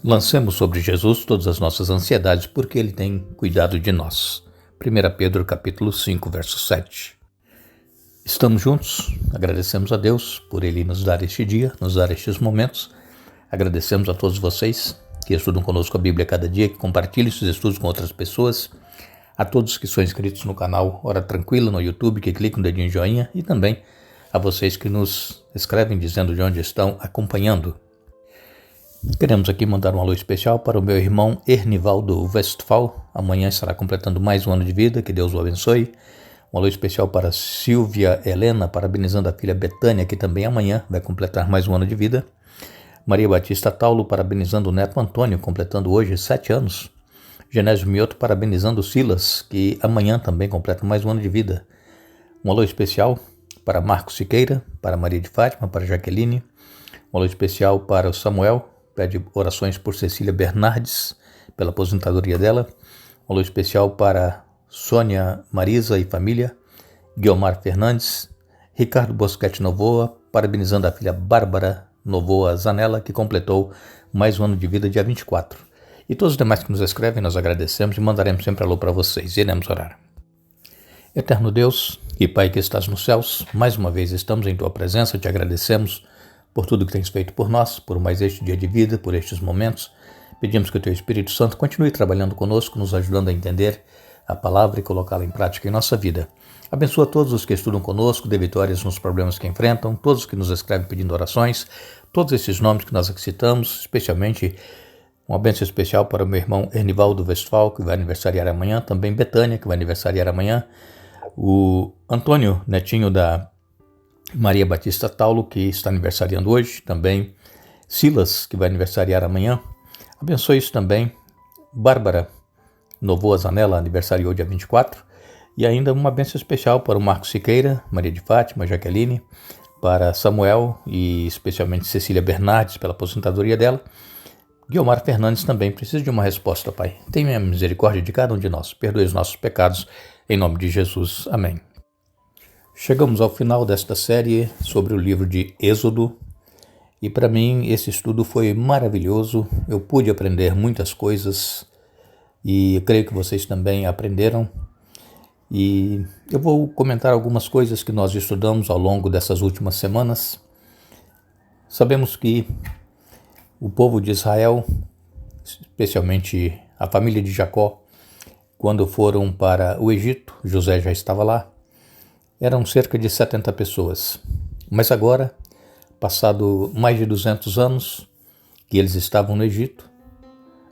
Lancemos sobre Jesus todas as nossas ansiedades, porque Ele tem cuidado de nós. 1 Pedro capítulo 5, verso 7. Estamos juntos, agradecemos a Deus por Ele nos dar este dia, nos dar estes momentos. Agradecemos a todos vocês que estudam conosco a Bíblia cada dia, que compartilham esses estudos com outras pessoas. A todos que são inscritos no canal Hora Tranquila no YouTube, que clicam no dedinho em joinha, e também a vocês que nos escrevem dizendo de onde estão acompanhando. Queremos aqui mandar um alô especial para o meu irmão Ernivaldo Westphal. Amanhã estará completando mais um ano de vida, que Deus o abençoe. Um alô especial para Silvia Helena, parabenizando a filha Betânia, que também amanhã vai completar mais um ano de vida. Maria Batista Taulo, parabenizando o neto Antônio, completando hoje 7 anos. Genésio Mioto, parabenizando Silas, que amanhã também completa mais um ano de vida. Um alô especial para Marcos Siqueira, para Maria de Fátima, para Jaqueline. Um alô especial para o Samuel, pede orações por Cecília Bernardes, pela aposentadoria dela. Um alô especial para Sônia Marisa e família. Guilmar Fernandes. Ricardo Bosquete Novoa, parabenizando a filha Bárbara Novoa Zanella, que completou mais um ano de vida, dia 24. E todos os demais que nos escrevem, nós agradecemos e mandaremos sempre alô para vocês. Iremos orar. Eterno Deus e Pai que estás nos céus, mais uma vez estamos em Tua presença, te agradecemos por tudo que tens feito por nós, por mais este dia de vida, por estes momentos. Pedimos que o Teu Espírito Santo continue trabalhando conosco, nos ajudando a entender a palavra e colocá-la em prática em nossa vida. Abençoa todos os que estudam conosco, dê vitórias nos problemas que enfrentam, todos que nos escrevem pedindo orações, todos esses nomes que nós aqui citamos, especialmente uma bênção especial para o meu irmão Ernivaldo Westphal, que vai aniversariar amanhã, também Betânia, que vai aniversariar amanhã, o Antônio, netinho da Maria Batista Taulo, que está aniversariando hoje, também Silas, que vai aniversariar amanhã. Abençoe isso também, Bárbara Novoa Zanella, aniversariou dia 24, e ainda uma bênção especial para o Marcos Siqueira, Maria de Fátima, Jaqueline, para Samuel e especialmente Cecília Bernardes, pela aposentadoria dela. Guilmar Fernandes também precisa de uma resposta, Pai. Tenha misericórdia de cada um de nós, perdoe os nossos pecados, em nome de Jesus. Amém. Chegamos ao final desta série sobre o livro de Êxodo e para mim esse estudo foi maravilhoso. Eu pude aprender muitas coisas e eu creio que vocês também aprenderam. E eu vou comentar algumas coisas que nós estudamos ao longo dessas últimas semanas. Sabemos que o povo de Israel, especialmente a família de Jacó, quando foram para o Egito, José já estava lá, eram cerca de 70 pessoas. Mas agora, passado mais de 200 anos que eles estavam no Egito,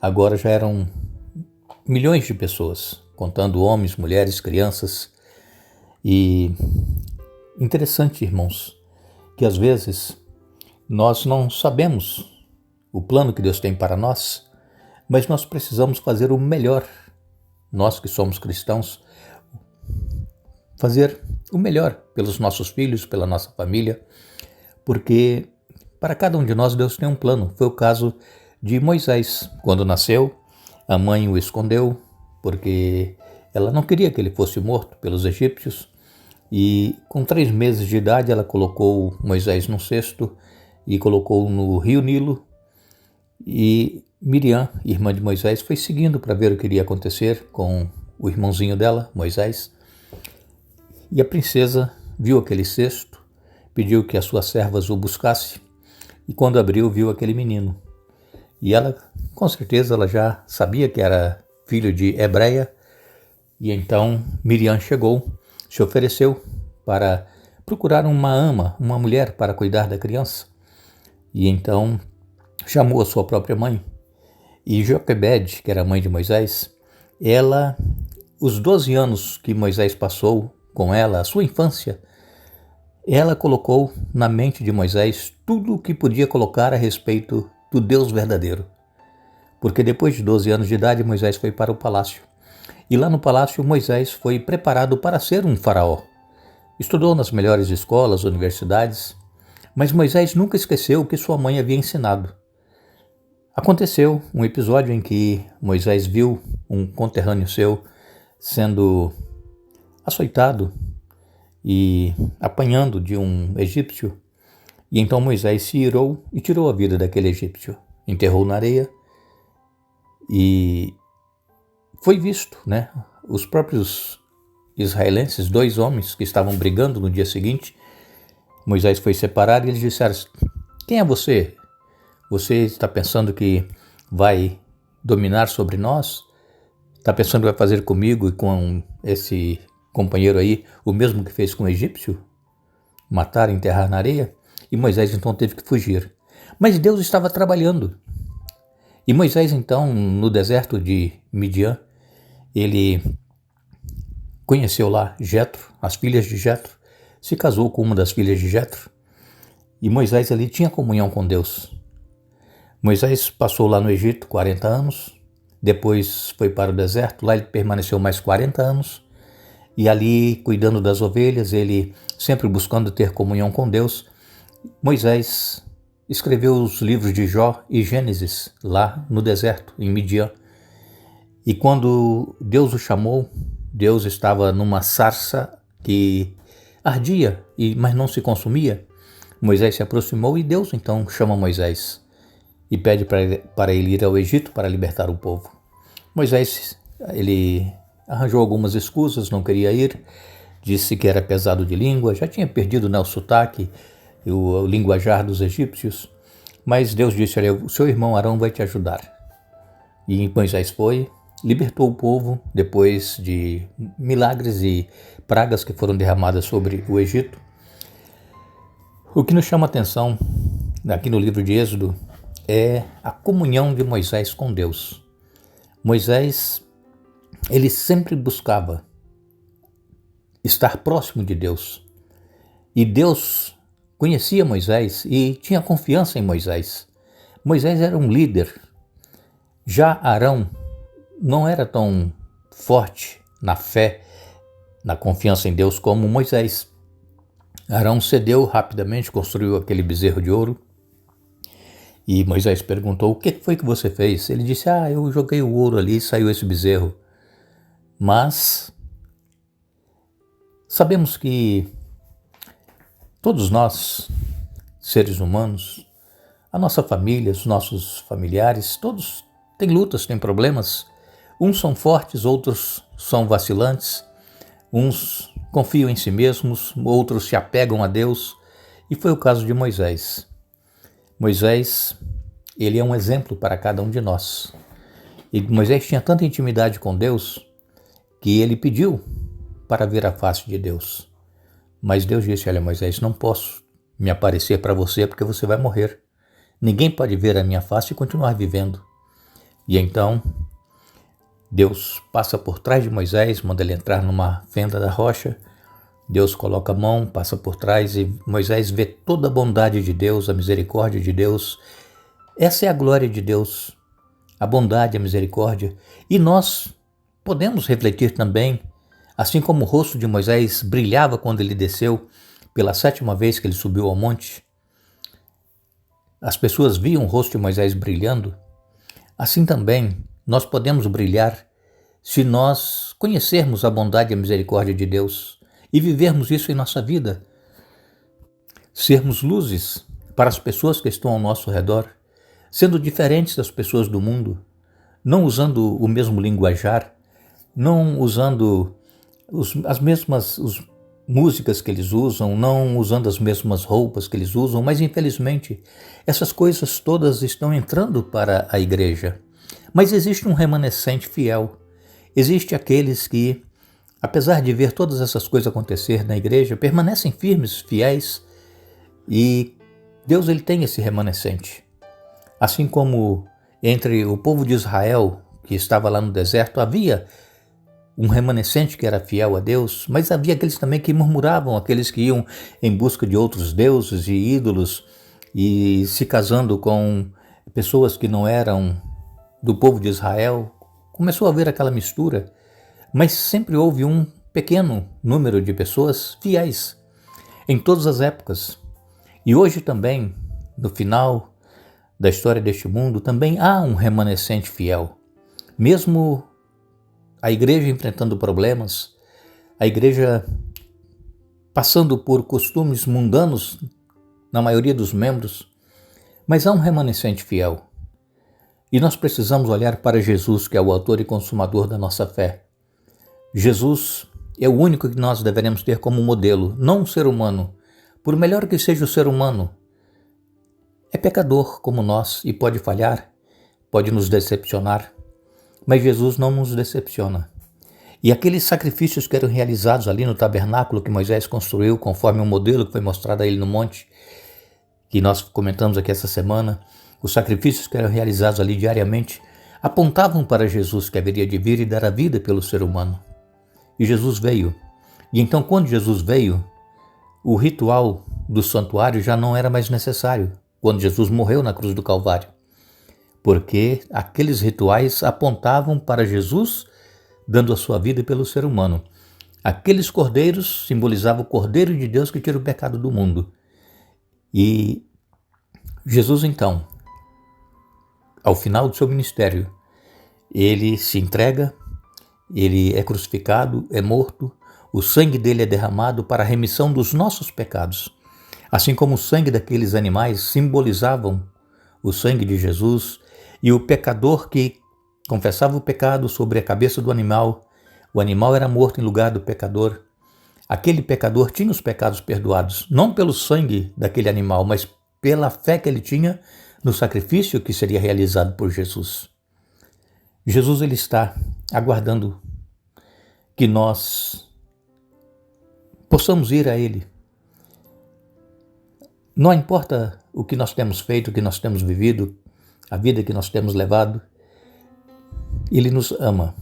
agora já eram milhões de pessoas, contando homens, mulheres, crianças. E interessante, irmãos, que às vezes nós não sabemos o plano que Deus tem para nós, mas nós precisamos fazer o melhor. Nós que somos cristãos, fazer o melhor pelos nossos filhos, pela nossa família, porque para cada um de nós Deus tem um plano. Foi o caso de Moisés. Quando nasceu, a mãe o escondeu, porque ela não queria que ele fosse morto pelos egípcios, e com 3 meses de idade ela colocou Moisés num cesto e colocou no rio Nilo, e Miriam, irmã de Moisés, foi seguindo para ver o que iria acontecer com o irmãozinho dela, Moisés. E a princesa viu aquele cesto, pediu que as suas servas o buscassem, e quando abriu, viu aquele menino. E ela, com certeza, ela já sabia que era filho de hebreia, e então Miriam chegou, se ofereceu para procurar uma ama, uma mulher para cuidar da criança. E então chamou a sua própria mãe. E Joquebede, que era a mãe de Moisés, ela, os 12 anos que Moisés passou com ela, a sua infância, ela colocou na mente de Moisés tudo o que podia colocar a respeito do Deus verdadeiro. Porque depois de 12 anos de idade, Moisés foi para o palácio. E lá no palácio, Moisés foi preparado para ser um faraó. Estudou nas melhores escolas, universidades, mas Moisés nunca esqueceu o que sua mãe havia ensinado. Aconteceu um episódio em que Moisés viu um conterrâneo seu sendo açoitado e apanhando de um egípcio, e então Moisés se irou e tirou a vida daquele egípcio, enterrou na areia E foi visto, né? Os próprios israelenses, 2 homens que estavam brigando no dia seguinte, Moisés foi separado e eles disseram: quem é você? Você está pensando que vai dominar sobre nós? Está pensando que vai fazer comigo e com esse companheiro aí o mesmo que fez com o egípcio? Matar e enterrar na areia? E Moisés então teve que fugir. Mas Deus estava trabalhando. E Moisés então, no deserto de Midian, ele conheceu lá Jetro, as filhas de Jetro, se casou com uma das filhas de Jetro. E Moisés ali tinha comunhão com Deus. Moisés passou lá no Egito 40 anos, depois foi para o deserto, lá ele permaneceu mais 40 anos, e ali, cuidando das ovelhas, ele sempre buscando ter comunhão com Deus, Moisés escreveu os livros de Jó e Gênesis, lá no deserto, em Midian. E quando Deus o chamou, Deus estava numa sarça que ardia, mas não se consumia. Moisés se aproximou e Deus então chama Moisés e pede para ele ir ao Egito para libertar o povo. Moisés, ele arranjou algumas escusas, não queria ir, disse que era pesado de língua, já tinha perdido, né, o sotaque, o linguajar dos egípcios, mas Deus disse: olha, o seu irmão Arão vai te ajudar. E Moisés foi, libertou o povo depois de milagres e pragas que foram derramadas sobre o Egito. O que nos chama a atenção aqui no livro de Êxodo é a comunhão de Moisés com Deus. Moisés, ele sempre buscava estar próximo de Deus. E Deus conhecia Moisés e tinha confiança em Moisés. Moisés era um líder. Já Arão não era tão forte na fé, na confiança em Deus como Moisés. Arão cedeu rapidamente, construiu aquele bezerro de ouro. E Moisés perguntou: o que foi que você fez? Ele disse: eu joguei o ouro ali e saiu esse bezerro. Mas sabemos que todos nós, seres humanos, a nossa família, os nossos familiares, todos têm lutas, têm problemas. Uns são fortes, outros são vacilantes. Uns confiam em si mesmos, outros se apegam a Deus. E foi o caso de Moisés. Moisés, ele é um exemplo para cada um de nós. E Moisés tinha tanta intimidade com Deus que ele pediu para ver a face de Deus. Mas Deus disse: olha, Moisés, não posso me aparecer para você porque você vai morrer. Ninguém pode ver a minha face e continuar vivendo. E então Deus passa por trás de Moisés, manda ele entrar numa fenda da rocha. Deus coloca a mão, passa por trás e Moisés vê toda a bondade de Deus, a misericórdia de Deus. Essa é a glória de Deus, a bondade, a misericórdia. E nós podemos refletir também, assim como o rosto de Moisés brilhava quando ele desceu pela 7ª vez que ele subiu ao monte. As pessoas viam o rosto de Moisés brilhando. Assim também nós podemos brilhar se nós conhecermos a bondade e a misericórdia de Deus e vivermos isso em nossa vida. Sermos luzes para as pessoas que estão ao nosso redor, sendo diferentes das pessoas do mundo, não usando o mesmo linguajar, não usando as mesmas músicas que eles usam, não usando as mesmas roupas que eles usam, mas infelizmente essas coisas todas estão entrando para a igreja. Mas existe um remanescente fiel, existe aqueles que, apesar de ver todas essas coisas acontecer na igreja, permanecem firmes, fiéis, e Deus ele tem esse remanescente. Assim como entre o povo de Israel, que estava lá no deserto, havia um remanescente que era fiel a Deus, mas havia aqueles também que murmuravam, aqueles que iam em busca de outros deuses e ídolos e se casando com pessoas que não eram do povo de Israel. Começou a haver aquela mistura, mas sempre houve um pequeno número de pessoas fiéis em todas as épocas. E hoje também, no final da história deste mundo, também há um remanescente fiel. Mesmo a igreja enfrentando problemas, a igreja passando por costumes mundanos na maioria dos membros, mas há um remanescente fiel. E nós precisamos olhar para Jesus, que é o autor e consumador da nossa fé. Jesus é o único que nós deveremos ter como modelo, não um ser humano. Por melhor que seja o ser humano, é pecador como nós e pode falhar, pode nos decepcionar, mas Jesus não nos decepciona. E aqueles sacrifícios que eram realizados ali no tabernáculo que Moisés construiu, conforme um modelo que foi mostrado a ele no monte, que nós comentamos aqui essa semana, os sacrifícios que eram realizados ali diariamente, apontavam para Jesus que haveria de vir e dar a vida pelo ser humano. E Jesus veio. E então, quando Jesus veio, o ritual do santuário já não era mais necessário, quando Jesus morreu na cruz do Calvário, porque aqueles rituais apontavam para Jesus dando a sua vida pelo ser humano. Aqueles cordeiros simbolizavam o Cordeiro de Deus que tira o pecado do mundo. E Jesus, então, ao final do seu ministério, ele se entrega, ele é crucificado, é morto, o sangue dele é derramado para a remissão dos nossos pecados. Assim como o sangue daqueles animais simbolizavam o sangue de Jesus, e o pecador que confessava o pecado sobre a cabeça do animal, o animal era morto em lugar do pecador. Aquele pecador tinha os pecados perdoados, não pelo sangue daquele animal, mas pela fé que ele tinha no sacrifício que seria realizado por Jesus. Jesus, ele está aguardando que nós possamos ir a ele. Não importa o que nós temos feito, o que nós temos vivido, a vida que nós temos levado, ele nos ama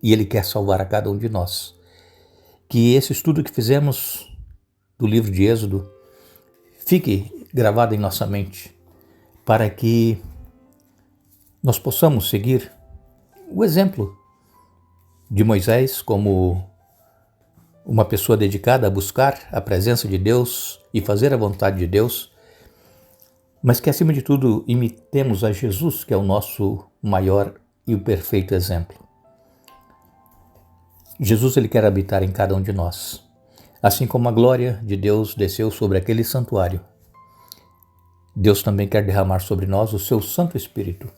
e ele quer salvar a cada um de nós. Que esse estudo que fizemos do livro de Êxodo fique gravado em nossa mente, para que nós possamos seguir o exemplo de Moisés como uma pessoa dedicada a buscar a presença de Deus e fazer a vontade de Deus, mas que, acima de tudo, imitemos a Jesus, que é o nosso maior e o perfeito exemplo. Jesus, ele quer habitar em cada um de nós, assim como a glória de Deus desceu sobre aquele santuário. Deus também quer derramar sobre nós o seu Santo Espírito,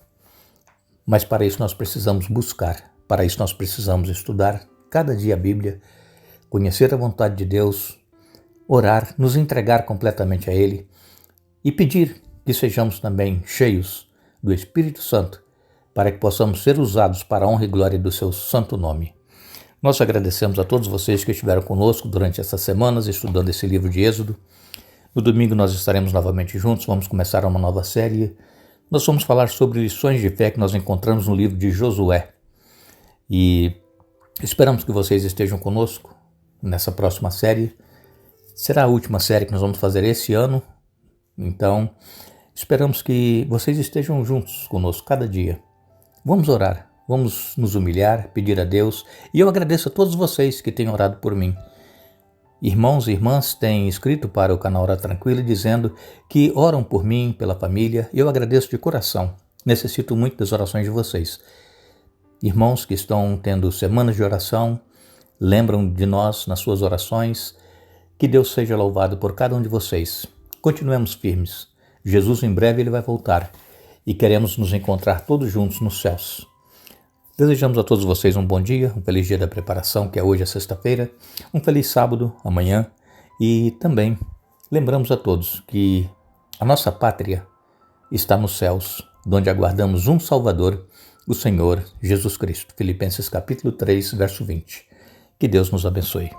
mas para isso nós precisamos buscar, para isso nós precisamos estudar cada dia a Bíblia, conhecer a vontade de Deus, orar, nos entregar completamente a Ele e pedir que sejamos também cheios do Espírito Santo para que possamos ser usados para a honra e glória do seu santo nome. Nós agradecemos a todos vocês que estiveram conosco durante essas semanas estudando esse livro de Êxodo. No domingo nós estaremos novamente juntos, vamos começar uma nova série. Nós vamos falar sobre lições de fé que nós encontramos no livro de Josué. E esperamos que vocês estejam conosco nessa próxima série. Será a última série que nós vamos fazer esse ano, então esperamos que vocês estejam juntos conosco cada dia. Vamos orar, vamos nos humilhar, pedir a Deus, e eu agradeço a todos vocês que têm orado por mim. Irmãos e irmãs têm escrito para o canal Hora Tranquila dizendo que oram por mim, pela família, e eu agradeço de coração. Necessito muito das orações de vocês. Irmãos que estão tendo semanas de oração, lembram de nós nas suas orações. Que Deus seja louvado por cada um de vocês. Continuemos firmes. Jesus em breve ele vai voltar e queremos nos encontrar todos juntos nos céus. Desejamos a todos vocês um bom dia, um feliz dia da preparação, que é hoje a sexta-feira, um feliz sábado, amanhã, e também lembramos a todos que a nossa pátria está nos céus, onde aguardamos um Salvador, o Senhor Jesus Cristo. Filipenses capítulo 3, verso 20. Que Deus nos abençoe.